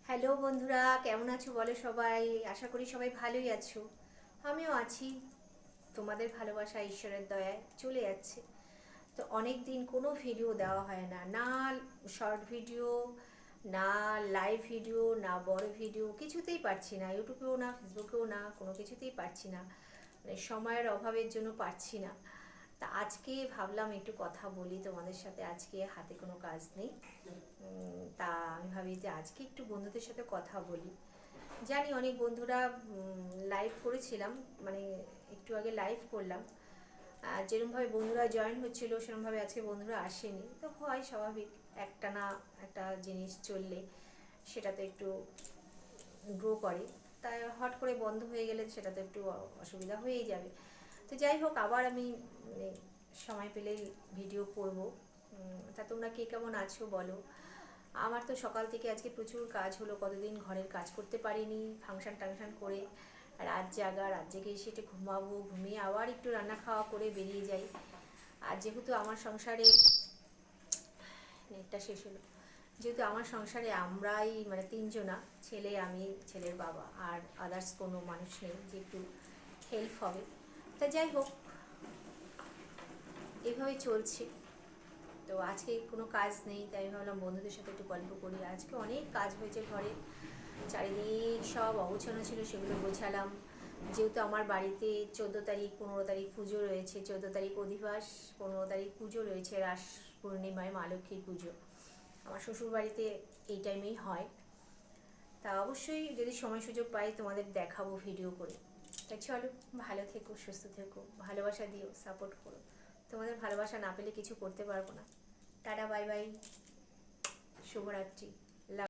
Hello বন্ধুরা, কেমন আছো বলো সবাই? আশা করি সবাই ভালোই আছো। আমিও আছি। তোমাদের ভালোবাসা ঈশ্বরের দয়ায় চলে যাচ্ছে। তো অনেক দিন কোনো ভিডিও দেওয়া হয় না, না শর্ট ভিডিও, না লাইভ ভিডিও, না বড় ভিডিও, কিছুতেই পারছি না। ইউটিউবেও না, ফেসবুকেও না, কোনো কিছুতেই পারছি না। মানে সময়ের অভাবের জন্য পারছি না। তা আজকে ভাবলাম একটু কথা বলি তোমাদের সাথে। আজকে হাতে কোনো কাজ নেই। তা আমি ভাবি যে আজকে একটু বন্ধুদের সাথে কথা বলি। জানি অনেক বন্ধুরা লাইভ করেছিলাম, মানে একটু আগে লাইভ করলাম, আর যেরকমভাবে বন্ধুরা জয়েন হচ্ছিল সেরকমভাবে আজকে বন্ধুরা আসেনি। তো হয়, স্বাভাবিক। একটা না একটা জিনিস চললে সেটা তো একটু গ্রো করে, তাই হট করে বন্ধ হয়ে গেলে সেটা তো একটু অসুবিধা হয়েই যাবে। তো যাই হোক, আবার আমি মানে সময় পেলেই ভিডিও করব। তা তোমরা কে কেমন আছো বলো। আমার তো সকাল থেকে আজকে প্রচুর কাজ হলো, কতদিন ঘরের কাজ করতে পারিনি, ফাংশন টাংশন করে রাত জাগা, রাত জেগে এসে একটু ঘুমাবো, ঘুমিয়ে আবার একটু রান্না খাওয়া করে বেরিয়ে যাই। আর যেহেতু আমার সংসারে, নেটটা শেষ হলো, যেহেতু আমার সংসারে আমরাই মানে তিনজনা, ছেলে, আমি, ছেলের বাবা, আর আদার্স কোনো মানুষ নেই যে একটু হেল্প হবে। তা যাই হোক, এভাবেই চলছে। তো আজকে কোনো কাজ নেই, তাই ভাবলাম বন্ধুদের সাথে একটু গল্প করি। আজকে অনেক কাজ হয়েছে ঘরে, চারিদিক সব অগোছানো ছিল, সেগুলো গোছালাম। যেহেতু আমার বাড়িতে 14 তারিখ 15 তারিখ পুজো রয়েছে, 14 তারিখ অধিবাস, 15 তারিখ পুজো রয়েছে, রাস পূর্ণিমায় মা লক্ষ্মীর পুজো। আমার শ্বশুর বাড়িতে এই টাইমেই হয়। তা অবশ্যই যদি সময় সুযোগ পাই তোমাদের দেখাবো ভিডিও করে। তাই চলো, ভালো থেকো, সুস্থ থেকো, ভালোবাসা দিও, সাপোর্ট করো। তোমাদের ভালোবাসা না পেলে কিছু করতে পারবো না। টাটা, বাই বাই, শুভরাত্রি।